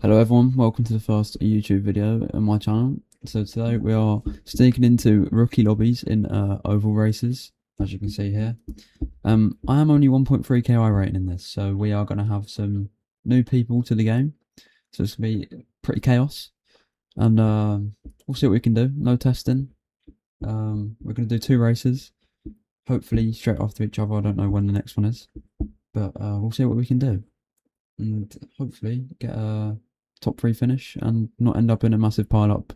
Hello everyone, welcome to the first YouTube video on my channel. So today we are sneaking into rookie lobbies in oval races, as you can see here. I am only 1.3 KI rating in this, so we are going to have some new people to the game. So it's going to be pretty chaos, and we'll see what we can do. No testing. We're going to do 2 races, hopefully straight after each other. I don't know when the next one is, but we'll see what we can do, and hopefully get a top 3 finish and not end up in a massive pile up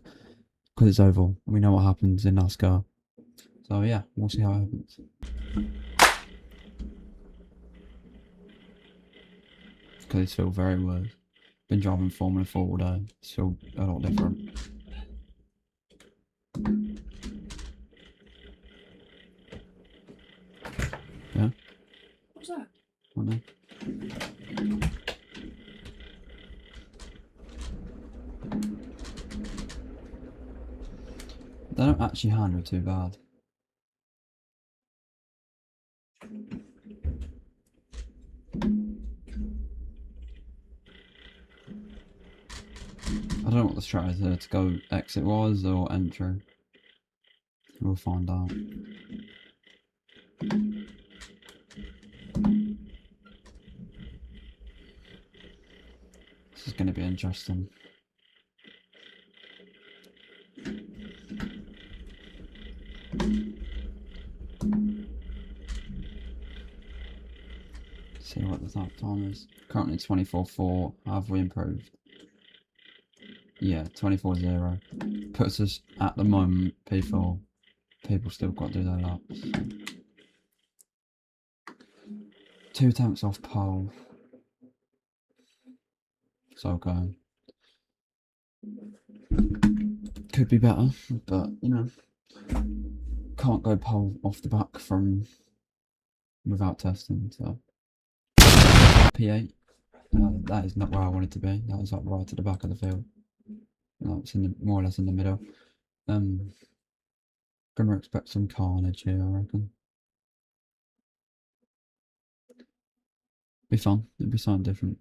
because it's oval. We know what happens in NASCAR. So yeah, we'll see how it happens. Because it's feel very weird. Been driving Formula 4 all day. It's feel a lot different. Yeah? What's that? What now? They don't actually handle too bad. I don't know what the strat is here, to go exit wise or entry. We'll find out. This is going to be interesting. See what the time is. Currently 24.4. Have we improved? Yeah, 24.0. Puts us at the moment P4. People still got to do their laps. 2 attempts off pole. So okay. Could be better, but you know, can't go pole off the back from without testing. So P8. That is not where I wanted to be. That was like right at the back of the field. That's in the, more or less in the middle. Gonna expect some carnage here, I reckon. Be fun. It'll be something different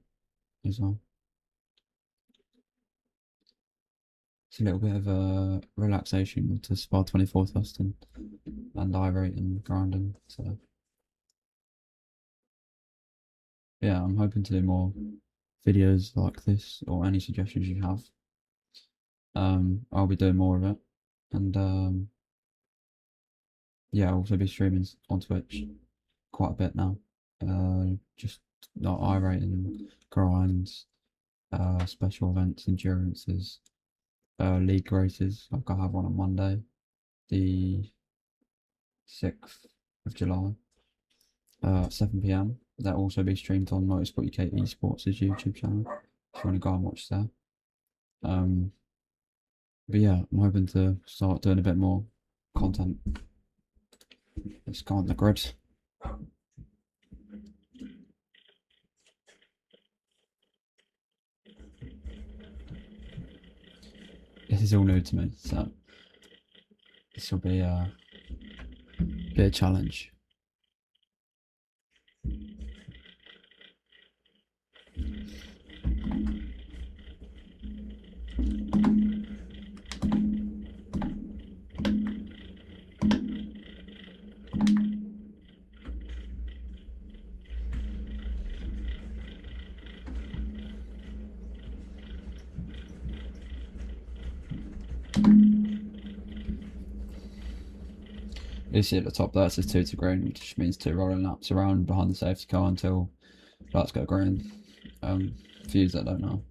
as well. It's a little bit of a relaxation to Spa 24 testing and irate and grinding. So yeah, I'm hoping to do more videos like this or any suggestions you have. I'll be doing more of it, and yeah, I'll also be streaming on Twitch quite a bit now. Just not irating, grinds, special events, endurances, league races. Like I have one on Monday, the 6th of July, 7 PM. That'll also be streamed on Motorsport UK Esports' YouTube channel if you want to go and watch that. But yeah, I'm hoping to start doing a bit more content. Let's go on the grid. This is all new to me, so this will be a challenge. You see at the top there it says 2 to green, which means 2 rolling laps around behind the safety car until lights go green. For you that don't know.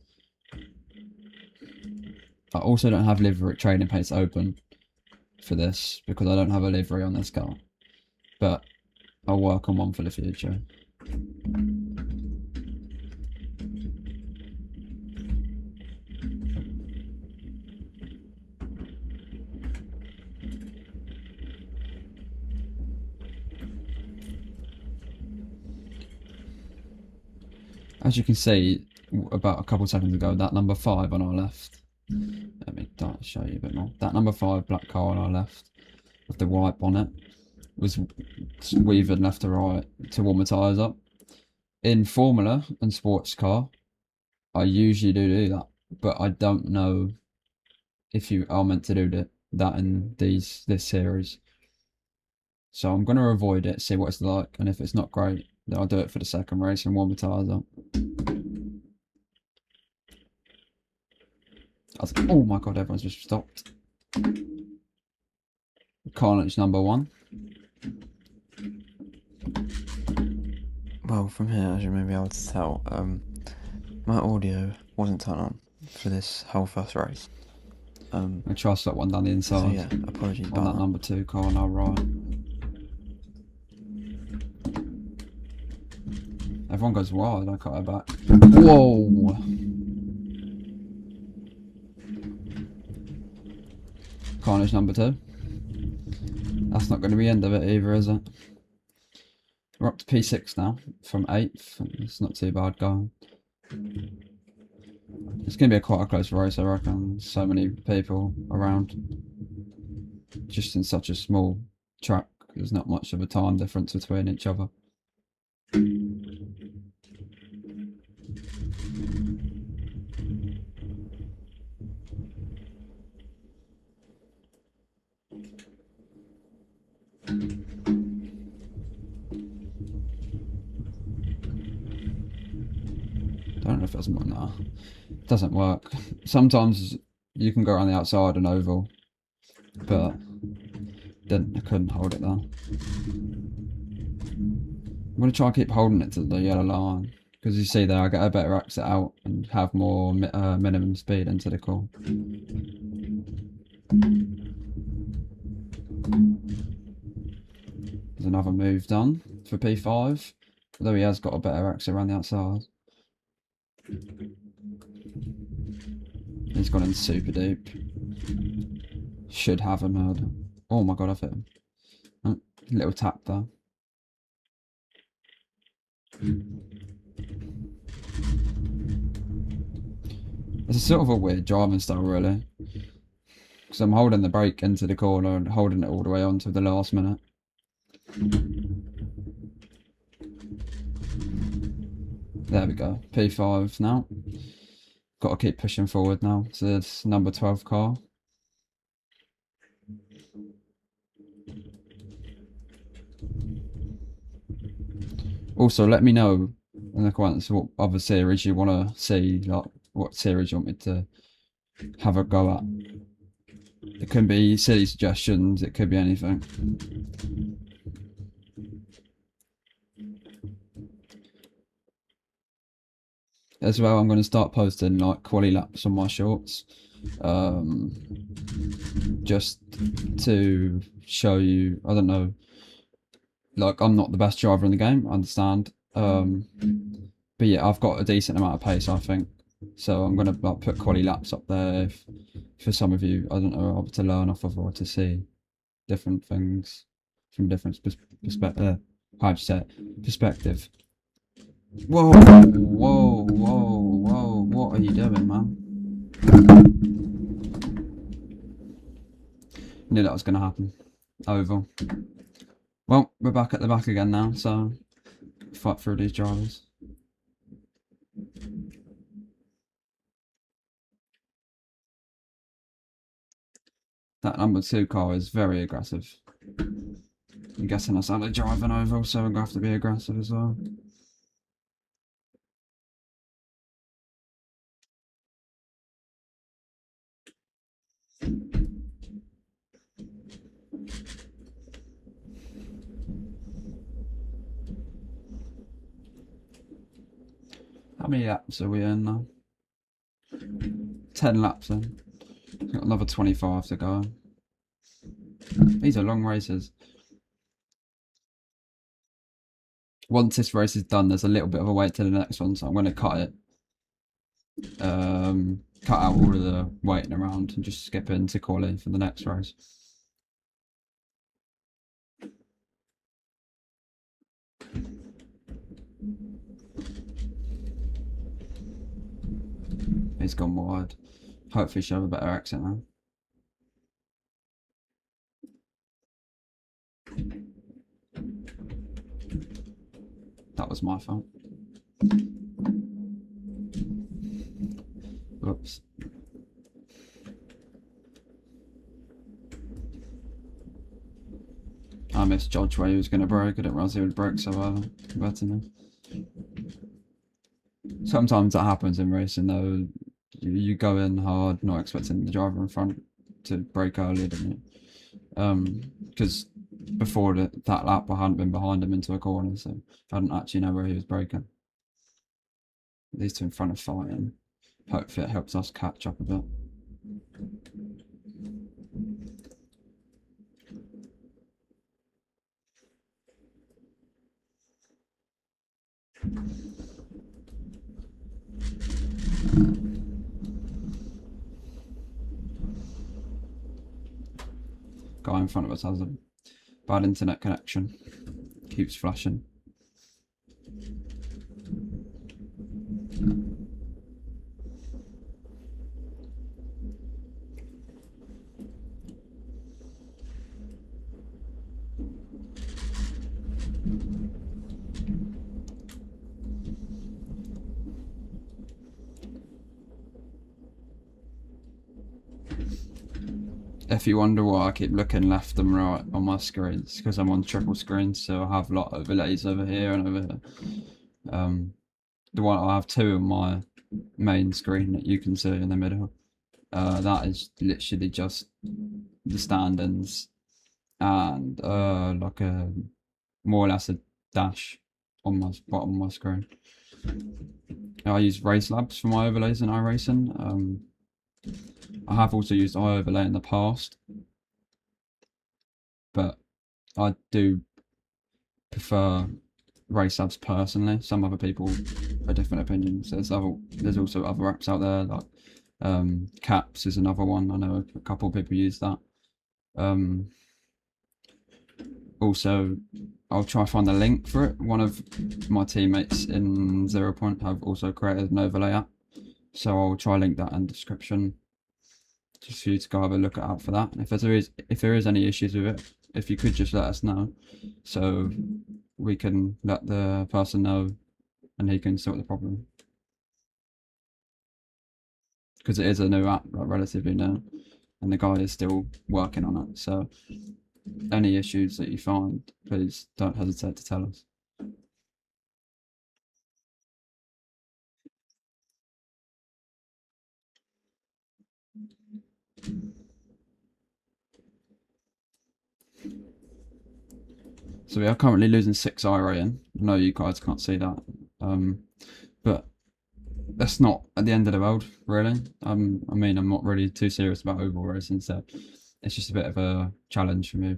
I also don't have livery training paints open for this because I don't have a livery on this car. But I'll work on one for the future. As you can see, about a couple of seconds ago, that number 5 on our left. Let me show you a bit more. That number 5 black car on our left with the white bonnet was weaving left to right to warm the tyres up. In Formula and sports car, I usually do that, but I don't know if you are meant to do that in this series. So I'm gonna avoid it, see what it's like, and if it's not great, then I'll do it for the second race and warm the tyres up. Oh my god, everyone's just stopped. Carnage number 1. Well, from here, as you may be able to tell, my audio wasn't turned on for this whole first race. I tried to slot one down the inside. So yeah, apologies on that number 2 car on our right. Everyone goes wide, I cut her back. Whoa! Carnage number 2. That's not going to be the end of it either, is it? We're up to P6 now, from 8th. It's not too bad going. It's going to be quite a close race, I reckon. So many people around. Just in such a small track, there's not much of a time difference between each other. Don't know if that's more now. It doesn't work. Sometimes you can go around the outside and oval, but I couldn't hold it there. I'm going to try and keep holding it to the yellow line, because you see there I get a better exit out and have more minimum speed into the call. There's another move done for P5, although he has got a better exit around the outside. He's gone in super deep. Should have him held. Oh my god, I've hit him. Oh, little tap there. It's a sort of a weird driving style, really. Because I'm holding the brake into the corner and holding it all the way on to the last minute. There we go. P5 now. Got to keep pushing forward now to this number 12 car. Also, let me know in the comments what other series you want to see, like what series you want me to have a go at. It can be silly suggestions, it could be anything. As well, I'm going to start posting like quali laps on my shorts, just to show you. I don't know, like I'm not the best driver in the game, I understand, but yeah, I've got a decent amount of pace, I think. So I'm going to like, put quali laps up there for some of you, I don't know, to learn off of or to see different things from different perspective. How'd you say it? Perspective. Whoa, whoa, whoa, whoa, what are you doing, man? Knew that was going to happen. Oval. Well, we're back at the back again now, so fight through these drivers. That number 2 car is very aggressive. I'm guessing that's how they drive an oval, so I'm going to have to be aggressive as well. How many laps are we in now? 10 laps in. Got another 25 to go. These are long races. Once this race is done, there's a little bit of a wait to the next one, so I'm going to cut it. Cut out all of the waiting around and just skip into quali for the next race. He's gone wide. Hopefully she'll have a better exit now. That was my fault. I misjudged where he was going to break. I didn't realise he would break so better now. Sometimes that happens in racing though. You go in hard, not expecting the driver in front to break early, don't you? Because before that lap, I hadn't been behind him into a corner, so I didn't actually know where he was braking. These two in front of fighting. Hopefully, it helps us catch up a bit. Guy in front of us has a bad internet connection. Keeps flashing. If you wonder why I keep looking left and right on my screens, because I'm on triple screen, so I have a lot of overlays over here and over here. The one I have two on my main screen that you can see in the middle. That is literally just the standings and like a more or less a dash on my bottom of my screen. I use Race Labs for my overlays in iRacing. I have also used iOverlay in the past, but I do prefer Race Labs personally. Some other people have different opinions. There's also other apps out there like Caps is another one. I know a couple of people use that. Also, I'll try to find the link for it. One of my teammates in 0 Point have also created an overlay app, so I'll try link that in the description just for you to go have a look out for that. And if there is any issues with it, if you could just let us know, so we can let the person know and he can sort the problem. Because it is a new app, like relatively new, and the guy is still working on it. So any issues that you find, please don't hesitate to tell us. So we are currently losing 6 I rating. I know you guys can't see that, but that's not at the end of the world, really. I mean, I'm not really too serious about oval racing, so it's just a bit of a challenge for me.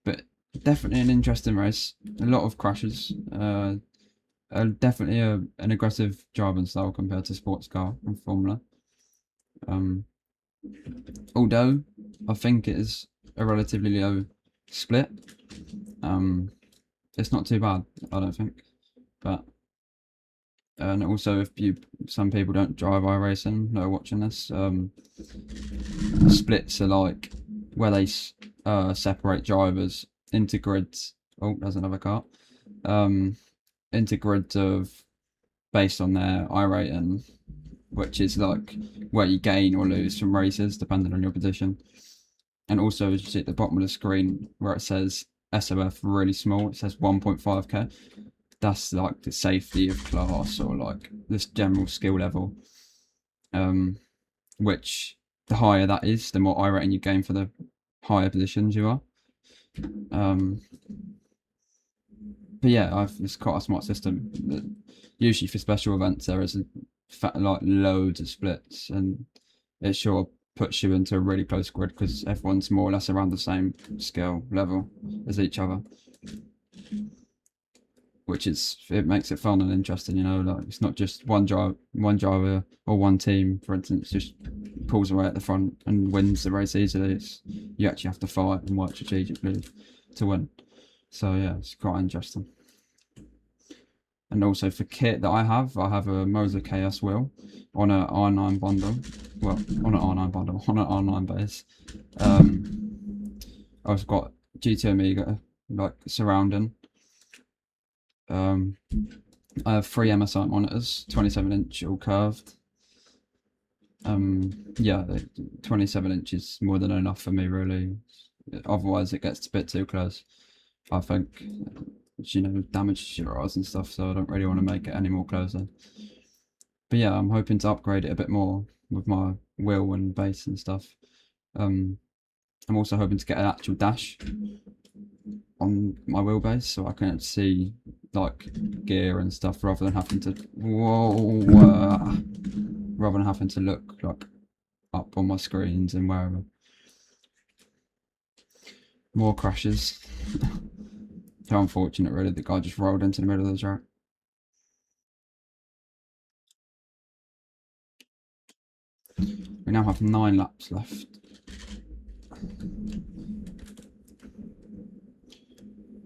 But definitely an interesting race. A lot of crashes. Definitely an aggressive driving style compared to sports car and Formula. Although I think it is a relatively low split. It's not too bad, I don't think. But and also, if some people don't drive iRacing, that are watching this, splits are like where they separate drivers into grids. Oh, there's another car. Into grids of based on their iRating, which is like where you gain or lose from races depending on your position. And also, as you see at the bottom of the screen where it says SOF really small, it says 1.5k. That's like the safety of class or like this general skill level. Which the higher that is, the more I rating you gain for the higher positions you are. But yeah, it's quite a smart system. Usually for special events there is like loads of splits, and it sure puts you into a really close grid because everyone's more or less around the same skill level as each other, which it makes it fun and interesting. You know, like it's not just one driver or one team, for instance, just pulls away at the front and wins the race easily. You actually have to fight and work strategically to win. So yeah, it's quite interesting. And also for kit that I have a Moser KS wheel on an R9 bundle. Well, on an R9 bundle, on an R9 base. I've got GT Omega like surrounding. I have 3 MSI monitors, 27-inch all curved. Yeah, 27 inches more than enough for me, really. Otherwise, it gets a bit too close. I think, damages your eyes and stuff, so I don't really want to make it any more closer. But yeah, I'm hoping to upgrade it a bit more with my wheel and base and stuff. Um, I'm also hoping to get an actual dash on my wheelbase so I can see like gear and stuff rather than having to rather than having to look like up on my screens and wherever. More crashes. How unfortunate, really. The guy just rolled into the middle of the track. We now have 9 laps left.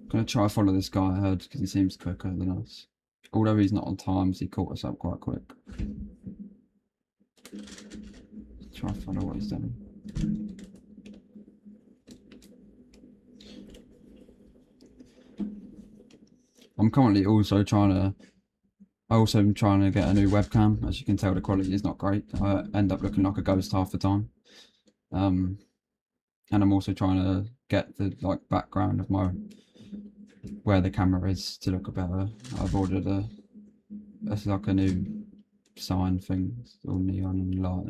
Gonna try to follow this guy ahead because he seems quicker than us. Although he's not on times, he caught us up quite quick. Try to follow what he's doing. I'm currently also trying to get a new webcam. As you can tell, the quality is not great. I end up looking like a ghost half the time. And I'm also trying to get the background of my where the camera is to look better. I've ordered a new sign thing, all neon and light.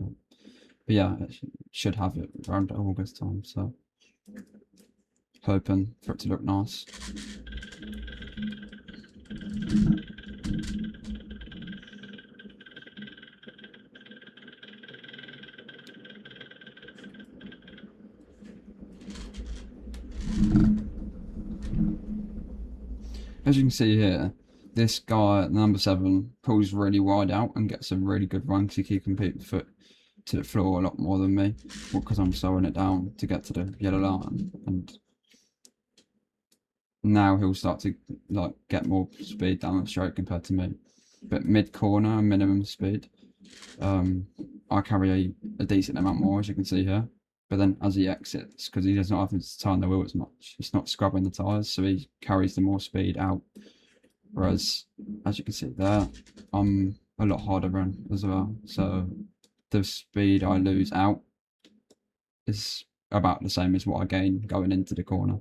But yeah, it should have it around August time. So hoping for it to look nice. As you can see here, this guy, number 7, pulls really wide out and gets a really good run because he can keep the foot to the floor a lot more than me, because I'm slowing it down to get to the yellow line. And now he'll start to get more speed down the straight compared to me. But mid corner, minimum speed, I carry a decent amount more, as you can see here. But then as he exits, because he does not have to turn the wheel as much, it's not scrubbing the tyres, so he carries the more speed out. Whereas, as you can see there, I'm a lot harder run as well. So the speed I lose out is about the same as what I gain going into the corner.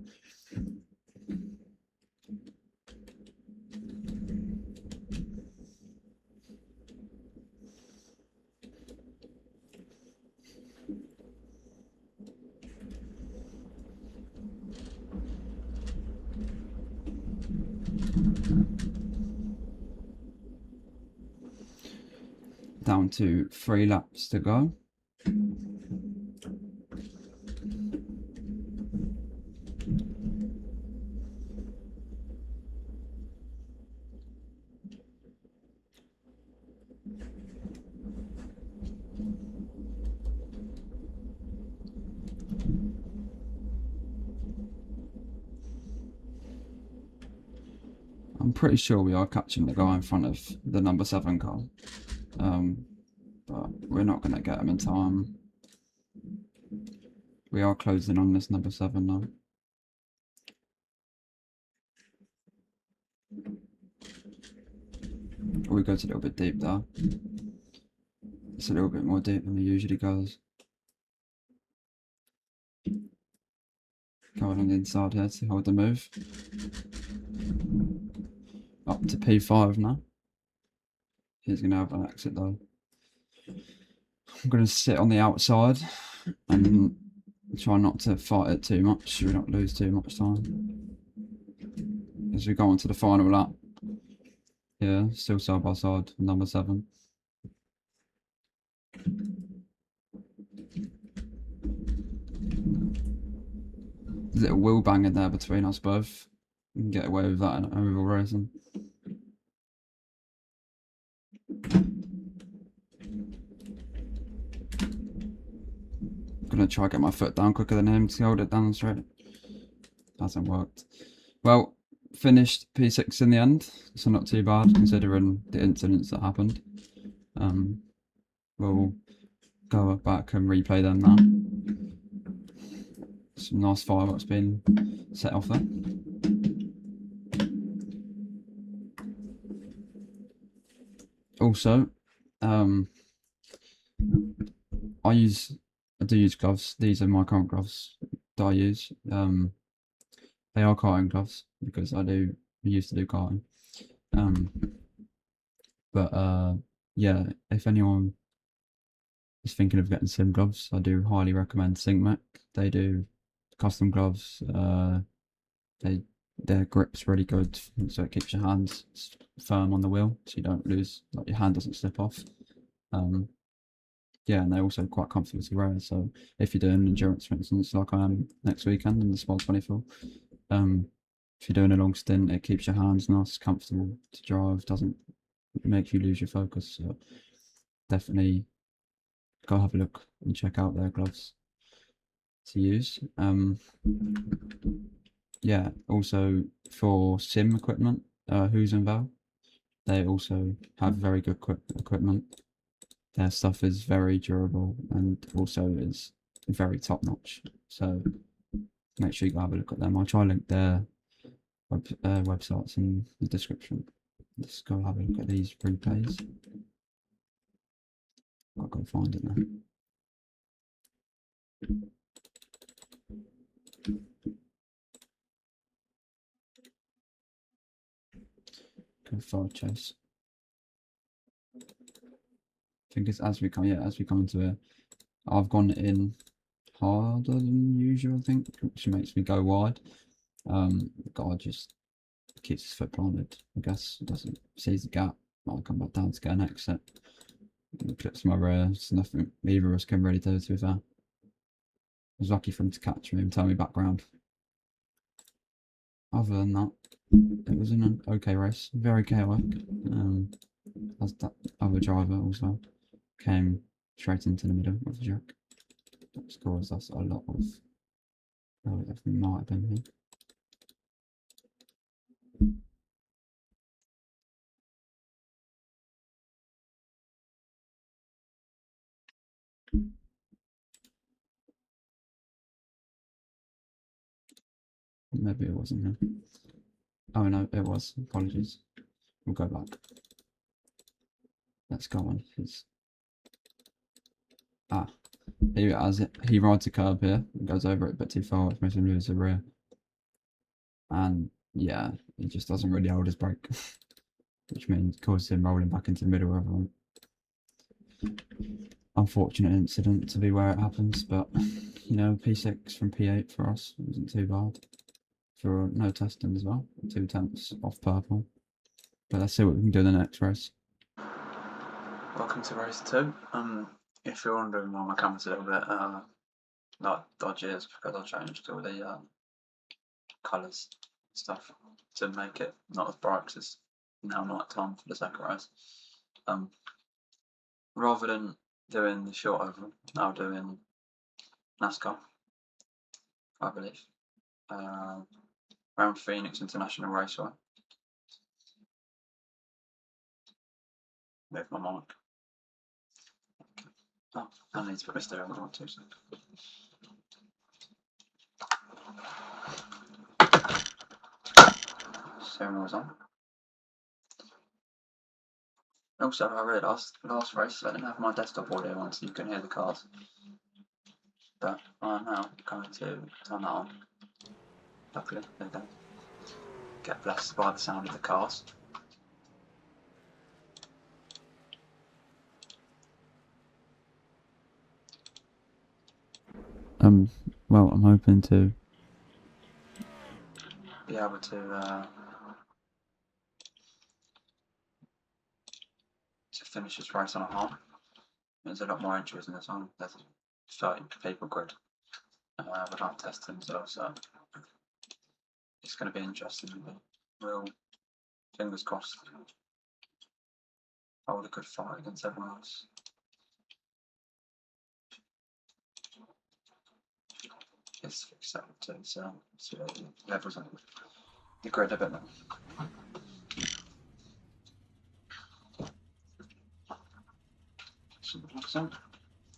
Down to 3 laps to go. I'm pretty sure we are catching the guy in front of the number 7 car, but we're not going to get him in time. We are closing on this number 7 now. We goes a little bit deep there. It's a little bit more deep than it usually goes. Going on the inside here to hold the move. Up to P5 now. He's going to have an exit though. I'm going to sit on the outside and try not to fight it too much so we don't lose too much time. As we go on to the final lap. Yeah, still side by side, number 7. There's a little wheel bang in there between us both. We can get away with that in oval racing. I'm gonna try to get my foot down quicker than him to hold it down straight. Hasn't worked. Well, finished P6 in the end, so not too bad considering the incidents that happened. We'll go back and replay them now. Some nice fireworks being set off there. Also, I do use gloves. These are my current gloves that I use. They are karting gloves because I used to do karting. Um, but yeah, if anyone is thinking of getting sim gloves, I do highly recommend SyncMac. They do custom gloves. They their grip's really good, so it keeps your hands firm on the wheel, so you don't lose, like your hand doesn't slip off. Um, yeah, and they're also quite comfortable to wear. So if you're doing endurance, for instance, like I am next weekend in the Spot 24, um, if you're doing a long stint, it keeps your hands nice, comfortable to drive, doesn't make you lose your focus. So definitely go have a look and check out their gloves to use. Yeah, also for sim equipment, Who's and Val, they also have very good equipment. Their stuff is very durable and also is very top notch. So make sure you go have a look at them. I'll try link their websites in the description. Let's go have a look at these replays. I'll go find it now. Go file chase. I think it's as we come into it, I've gone in harder than usual, I think, which makes me go wide. The guy just keeps his foot planted, I guess, doesn't sees the gap. I'll come back down to get an exit. Clips my rear, there's nothing either of us can really do to be fair. I was lucky for him to catch me and turn me back round. Other than that, it was an okay race, very chaotic. As that other driver also came straight into the middle of the track. That scores us a lot of. Oh, it might have been here. Maybe it wasn't him. Oh no, it was. Apologies. We'll go back. Let's go on. He rides a curb here and goes over it a bit too far, which makes him lose the rear. And yeah, he just doesn't really hold his brake, which means causes him rolling back into the middle of everyone. Unfortunate incident to be where it happens, but you know, P6 from P8 for us wasn't too bad. For no testing as well, 2 tenths off purple. But let's see what we can do in the next race. Welcome to race 2. If you're wondering why my camera's a little bit like dodgy, it's because I changed all the colours stuff to make it not as bright because it's now night time for the second race. Rather than doing the short oval, now doing NASCAR, I believe. Around Phoenix International Raceway. Move my mic. Oh, I need to put my steering wheel on 2 seconds. Steering wheel's on. Also, I realised last race I didn't have my desktop audio on so you can hear the cars. But I'm now going to turn that on. Luckily, there we go. Get blessed by the sound of the cars. Well, I'm hoping to be able to finish this race on a high. There's a lot more entries in this one. There's 30 people grid. We'll have testing as well, so it's going to be interesting. Real fingers crossed. Hold a good fight against everyone else. It's fixed up to so levels on the grid a bit now.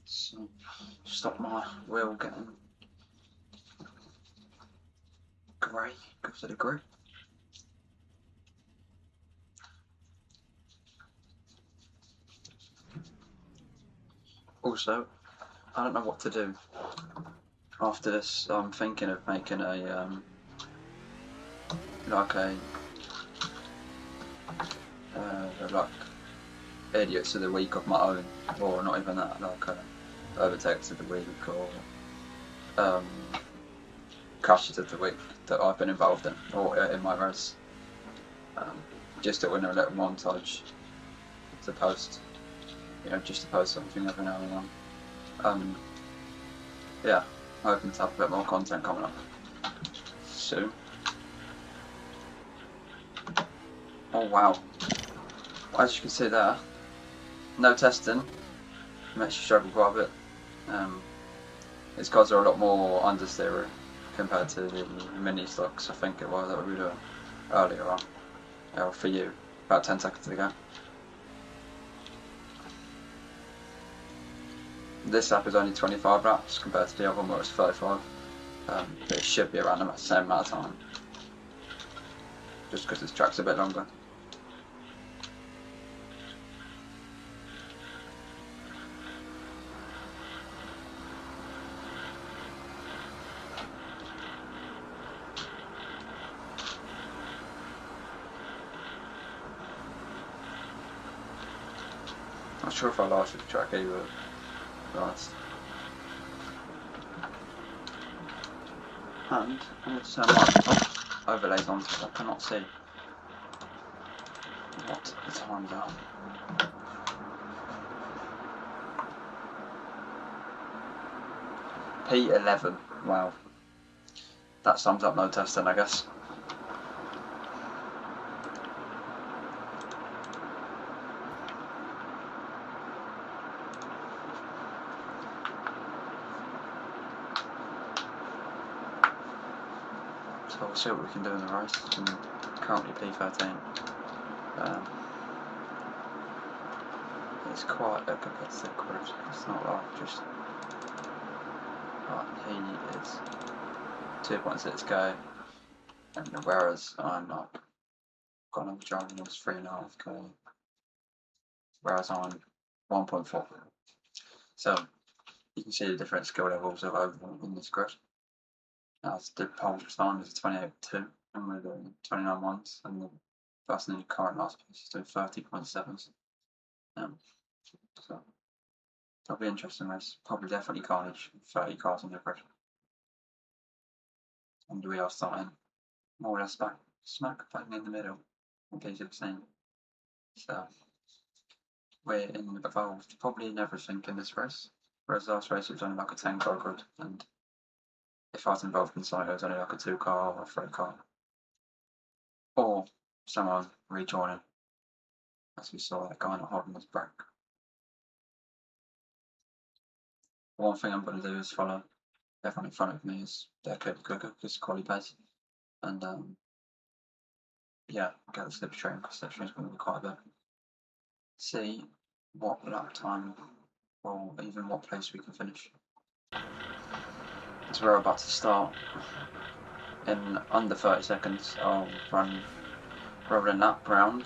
So stop my wheel getting grey because of the grip. Also, I don't know what to do after this. I'm thinking of making a like a like idiots of the week of my own, or not even that, like overtakes of the week, or crashes of the week that I've been involved in, or in my race. Just to win a little montage to post, just to post something every now and then. Yeah, I'm hoping to have a bit more content coming up soon. Oh wow, as you can see there, no testing, makes you struggle quite a bit. These cars are a lot more understeery compared to the mini stocks, I think it was, that we were doing earlier on, for you, about 10 seconds ago. This lap is only 25 laps compared to the other one where it's 35, but it should be around the same amount of time, just because this track's a bit longer. Not sure if I lasted the track either. Last. And I'm going to turn my overlays on because I cannot see what the times are. P11. Wow. That sums up no testing, I guess. So we'll see what we can do in the race. I'm currently P13. It's quite a competitive grid. It's not like just. He is 2.6k, and whereas I'm like got another driving was 3.5k, whereas I'm 1.4. So you can see the different skill levels of overall in this grid. As the pole just on is 28.2, and we're doing 29.1s, and the person in the current last place is doing 30.7s. So that'll be an interesting race. Probably definitely carnage. 30 cars on the grid, and we are starting more or less smack bang in the middle of P16. So we're involved probably in everything in this race. Whereas last race it was only like a 10-car grid, and if I was involved in something, it was only like a 2-car or a 3-car. Or someone rejoining, as we saw that guy not holding his break. One thing I'm going to do is follow everyone in front of me as they're clearly quicker because quality pace. And yeah, get the slipstream because slipstream is going to be quite a bit. See what lap time or even what place we can finish. As we're about to start, in under 30 seconds, I'll run rolling lap round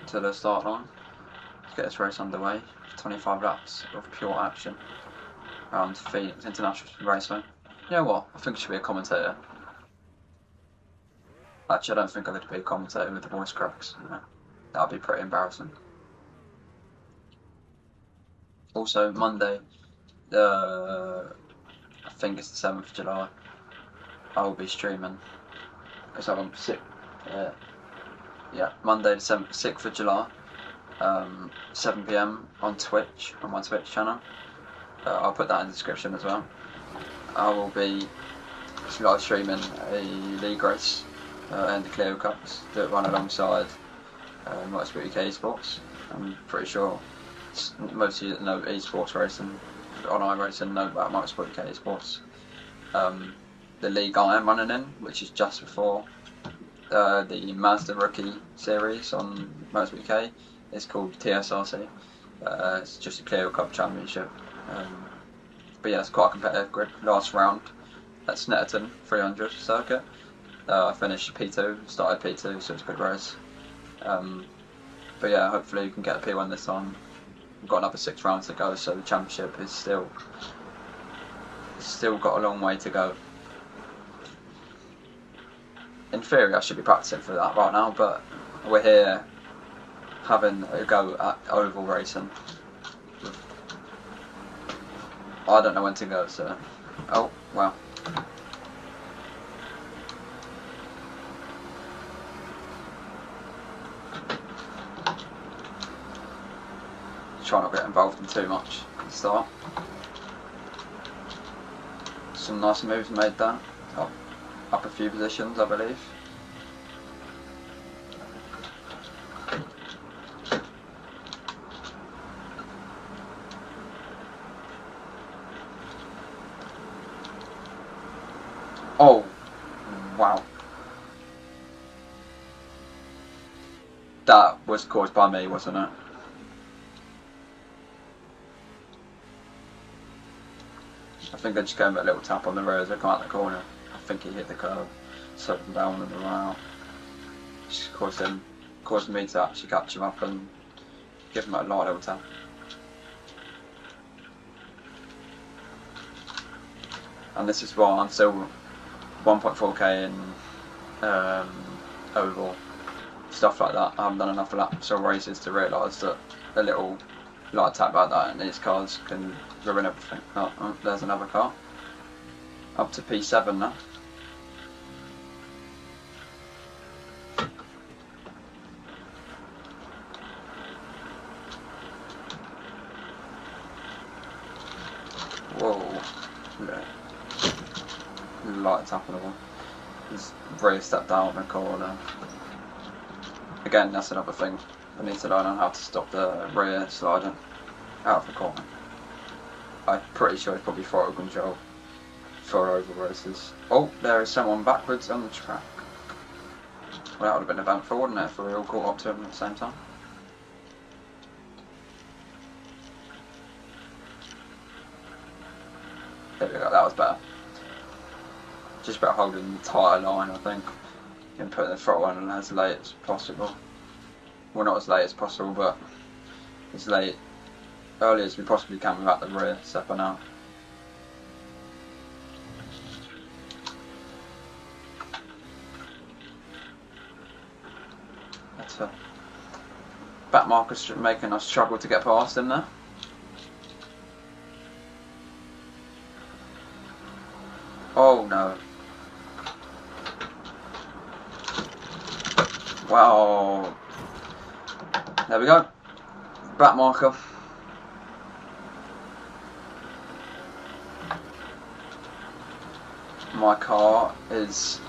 to the start line to get this race underway. 25 laps of pure action around Phoenix International Raceway. You know what? I think I should be a commentator. Actually, I don't think I could be a commentator with the voice cracks. That'd be pretty embarrassing. Also, Monday, I think it's the 7th of July, I will be streaming. Because I'm sick. Yeah, Monday the 6th of July, 7 PM on Twitch, on my Twitch channel. I'll put that in the description as well. I will be live streaming a league race and the Clio Cups that run alongside Motorsport UK Esports. I'm pretty sure most of you that know esports racing, on iRacing, know about Motorsport UK Esports. The league I am running in, which is just before the Mazda Rookie Series on Motorsport UK, is called TSRC. It's just a Clio Cup Championship. But yeah, it's quite a competitive grid. Last round at Snetterton 300 circuit. I finished P2, started P2, so it's a good race. But yeah, hopefully you can get a P1 this time. we've got another 6 rounds to go, so the championship is still got a long way to go. In theory, I should be practicing for that right now, but we're here having a go at oval racing. I don't know when to go, so... Oh, wow. Try not to get involved in too much at the start. Some nice moves made there. Up a few positions, I believe. Oh, wow. That was caused by me, wasn't it? I think I just gave him a little tap on the rear as I come out the corner. I think he hit the curb, slowed him down and around. Just caused me to actually catch him up and give him a light little tap. And this is why I'm still 1.4k in oval, stuff like that. I haven't done enough laps or races to realise that a little light tap like that in these cars can ruin everything. Oh, there's another car. Up to P7 now. Whoa. Yeah. Light tap on the wall. He's really stepped down in the corner. Again, that's another thing. I need to learn on how to stop the rear sliding out of the corner. I'm pretty sure it's probably throttle control for oval races. Oh, there is someone backwards on the track. Well, that would have been eventful, wouldn't it, if we all caught up to him at the same time? There we go, that was better. Just about holding the tyre line, I think, and putting the throttle on as late as possible. Well, not as late as possible, but as early as we possibly can without the rear stepping out. That's a back marker's making us struggle to get past him there. Oh no. Wow. There we go. Back marker. My car is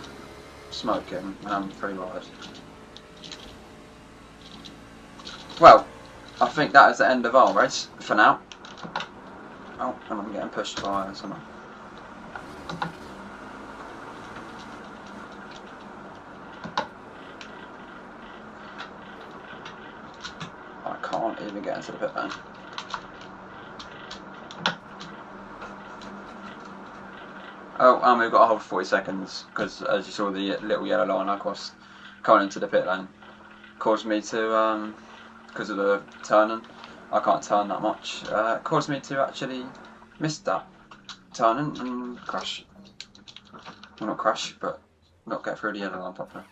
smoking and I'm 3 wide. Well, I think that is the end of our race for now. Oh, and I'm getting pushed by someone. I can't even get into the pit lane. Oh, and we've got a whole 40 seconds because, as you saw, the little yellow line I crossed coming into the pit lane caused me to, because of the turning, I can't turn that much, caused me to actually miss that turning and crash. Well, not crash, but not get through the yellow line properly.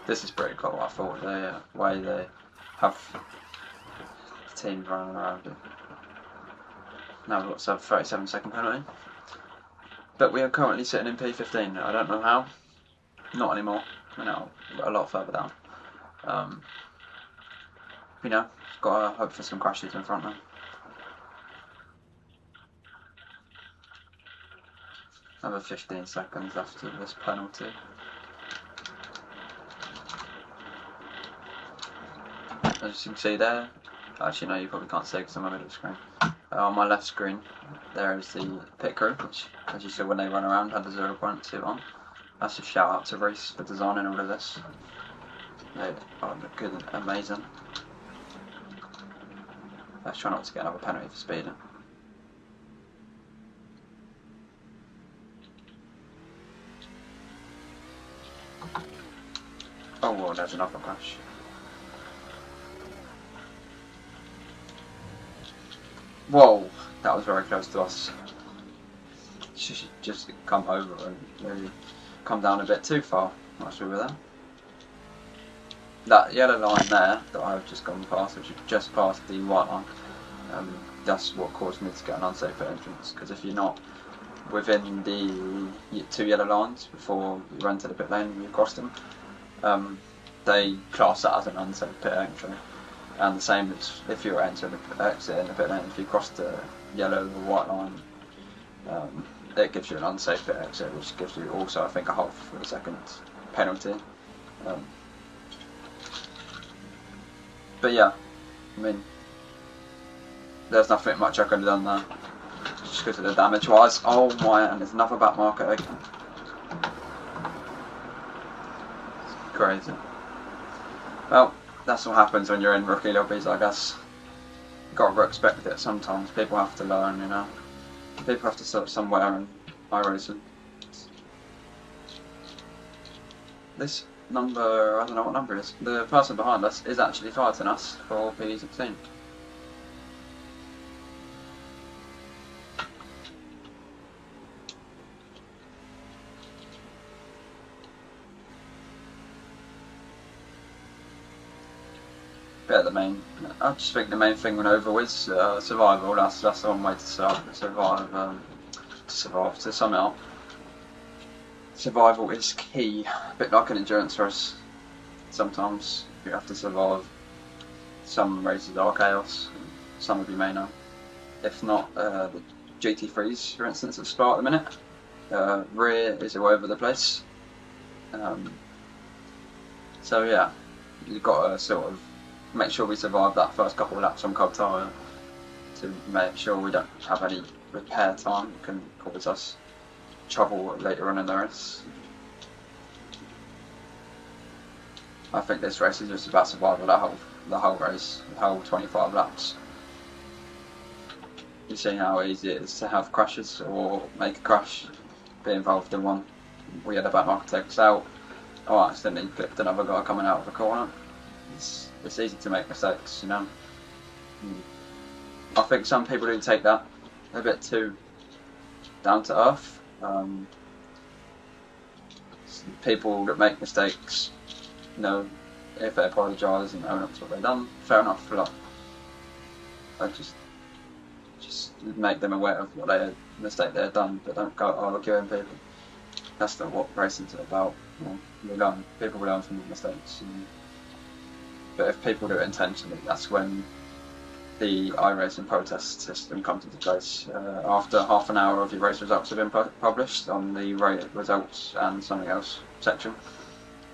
This is pretty cool. I thought the way they have the team running around it. Now we've got a 37-second penalty. But we are currently sitting in P15. I don't know how. Not anymore. We're now a lot further down. You know, got to hope for some crashes in front now. Another 15 seconds after this penalty. As you can see there, actually no, you probably can't see because I'm in the middle of the screen. On my left screen, there is the pit crew, which, as you saw when they run around, had the 0.2 on. That's a shout out to Reese for designing all of this. They are good and amazing. Let's try not to get another penalty for speeding. Oh, well, there's another crash. Whoa, that was very close to us. She should just come over and maybe come down a bit too far. Not sure with that. That yellow line there that I've just gone past, which is just past the white line, that's what caused me to get an unsafe entrance. Because if you're not within the 2 yellow lines before you run to the pit lane and you cross them, they class that as an unsafe pit entry. And the same as if you're entering the exit in the pit lane, if you cross the yellow or white line, it gives you an unsafe pit exit, which gives you also, I think, a half a second penalty. But yeah, I mean, there's nothing much I could have done there, just because of the damage wise. Oh my, and there's another back marker again. It's crazy. Well, that's what happens when you're in rookie lobbies, I guess. You've got to expect it sometimes. People have to learn, you know. People have to start somewhere, and iRacing. This number, I don't know what number it is. The person behind us is actually fighting us for P16. But I just think the main thing went over is survival. That's the one way to start. To sum it up. Survival is key. A bit like an endurance race. Sometimes you have to survive. Some races are chaos. Some of you may know. If not, the GT3s, for instance, at Spa at the minute. Rear is all over the place. So yeah, you've got to sort of make sure we survive that first couple of laps on cold tyre to make sure we don't have any repair time that can cause us trouble later on in the race. I think this race is just about survival the whole race, the whole 25 laps. You see how easy it is to have crashes or make a crash, be involved in one. We had a back marker take us out. Oh, I accidentally clipped another guy coming out of the corner. It's easy to make mistakes, you know. I think some people do take that a bit too down to earth. People that make mistakes, you know, if they apologise and own up to what they've done, fair enough. Like, I just make them aware of what mistake they've done, but don't go arguing people. That's not what racing's about. You know, people learn from mistakes. But if people do it intentionally, that's when the iRacing protest system comes into place. After half an hour of your race results have been published on the results and something else section,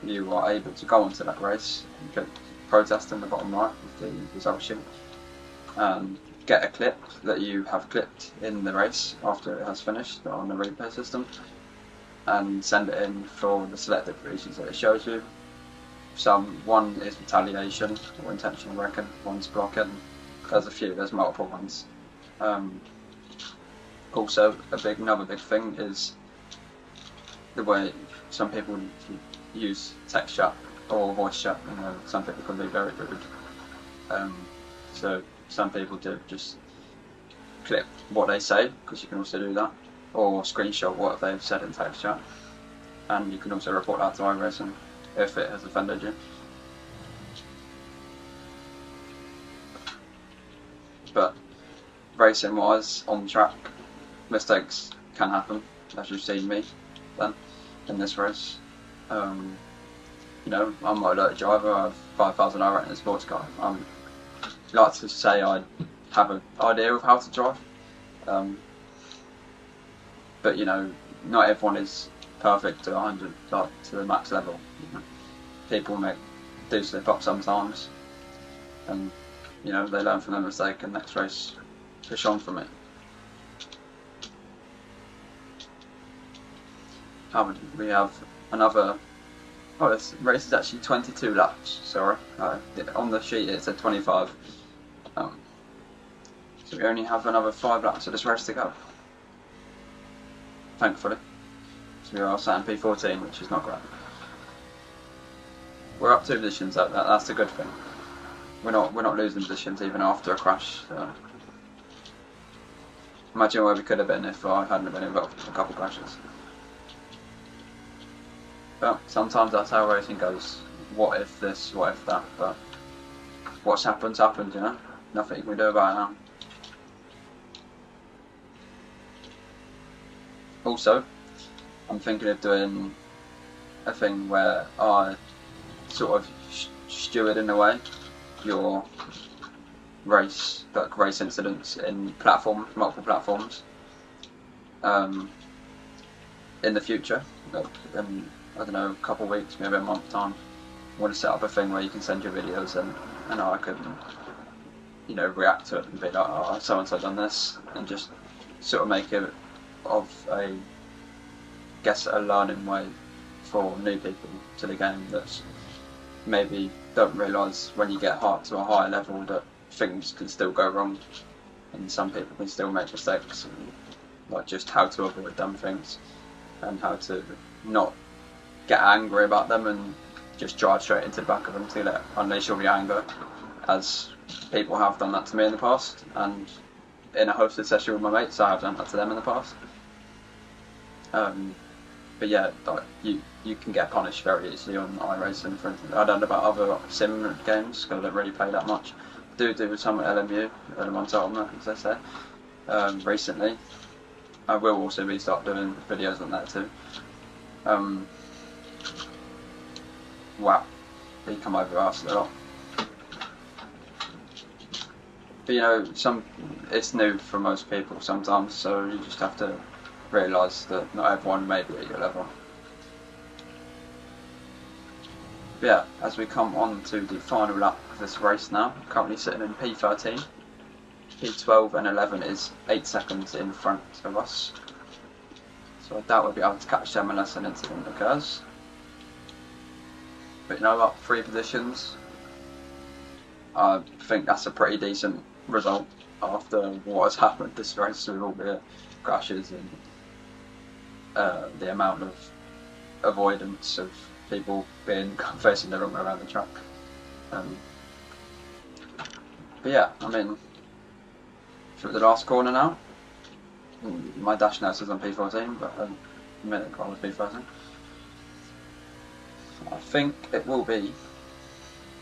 you are able to go onto that race and click protest in the bottom right of the results sheet and get a clip that you have clipped in the race after it has finished on the replay system and send it in for the selected reasons that it shows you. One is retaliation or intentional wrecking, one's blocking. There's a few, there's multiple ones. Also, another big thing is the way some people use text chat or voice chat. You know, some people can be very rude. So some people do just clip what they say, because you can also do that, or screenshot what they've said in text chat, and you can also report that to iRacing if it has offended you. But racing wise, on track, mistakes can happen, as you've seen me then in this race. You know, I'm a motor driver, I have 5,000 hour rating in a sports car. I like to say I have an idea of how to drive. But you know, not everyone is perfect to 100, like to the max level. You know? People do slip up sometimes, and you know, they learn from their mistake and next race push on from it. We have another. Oh, this race is actually 22 laps. Sorry, on the sheet it said 25. So we only have another 5 laps of this race to go. Thankfully, so we are sat in P14, which is not great. we're up 2 positions. That's a good thing. We're not losing positions even after a crash. So. Imagine where we could have been if I hadn't been involved in a couple crashes. But sometimes that's how racing goes. What if this? What if that? But what's happened, happened. You know, nothing you can do about it now. Also, I'm thinking of doing a thing where I sort of steward in a way your race incidents in multiple platforms. In the future, in I don't know, a couple of weeks, maybe a month time, I want to set up a thing where you can send your videos and I can, react to it and be like, oh, so and so done this, and just sort of make it of a learning way for new people to the game that maybe don't realise when you get to a higher level that things can still go wrong and some people can still make mistakes, and like just how to avoid dumb things and how to not get angry about them and just drive straight into the back of them to unleash all your anger, as people have done that to me in the past, and in a hosted session with my mates I have done that to them in the past. But yeah, like you can get punished very easily on iRacing. For instance, I don't know about other sim games because I don't really play that much. I do with some at LMU, Element Ultimate, as I say. Recently, I will also start doing videos on that too. Wow, they come over us a lot. But it's new for most people sometimes, so you just have to realise that not everyone may be at your level. But yeah, as we come on to the final lap of this race now, currently sitting in P13, P12 and 11 is 8 seconds in front of us. So I doubt we'll be able to catch them unless an incident occurs. But up 3 positions, I think that's a pretty decent result after what has happened this race with all the crashes and the amount of avoidance of people facing the wrong way around the track. But yeah, I mean, for the last corner now, my dash now says I'm P14, but a minute ago I was P13. I think it will be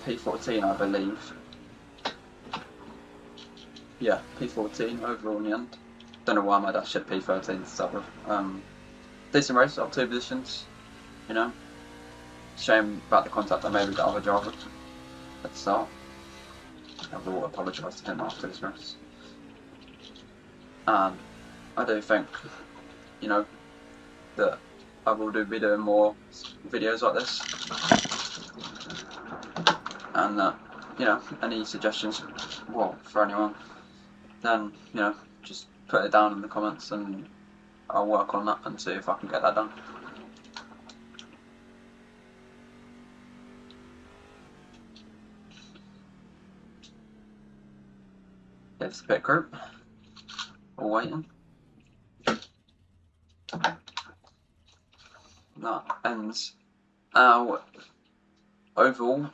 P14, I believe. Yeah, P14 overall in the end. Don't know why my dash said P13 to start with. Decent race, up 2 positions. Shame about the contact I made with the other driver at the start. I will apologise to him after this race. And I do think, that I will be doing more videos like this. And that, any suggestions, for anyone, then, just put it down in the comments and I'll work on that and see if I can get that done. It's the pit group, all waiting. That ends our overall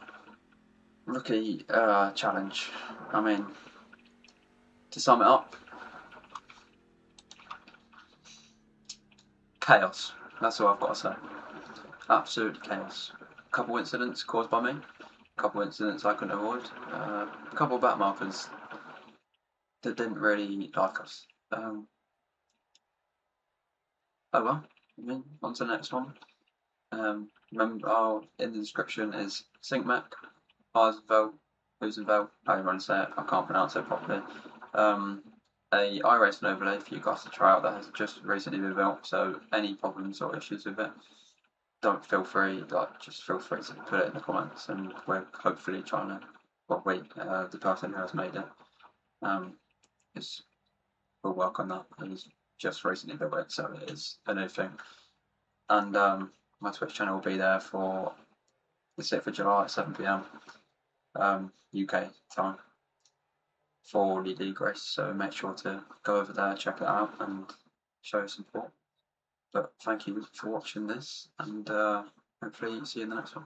rookie challenge. I mean, to sum it up, chaos. That's all I've got to say. Absolute chaos. A couple incidents caused by me. A couple incidents I couldn't avoid. A couple of back markers that didn't really like us. Oh well. On to the next one. Remember, in the description is SyncMech, Arsenal, Usenvel, how you want to say it, I can't pronounce it properly. A iRacing overlay for you guys to try out that has just recently been built, so any problems or issues with it, just feel free to put it in the comments, and we're hopefully trying to, the person who has made it, we'll work on that. He's just recently built it, so it is a new thing. And my Twitch channel will be there for the 6th of July at 7 PM UK time for Lady Grace, so make sure to go over there, check it out and show support. But thank you for watching this, and hopefully see you in the next one.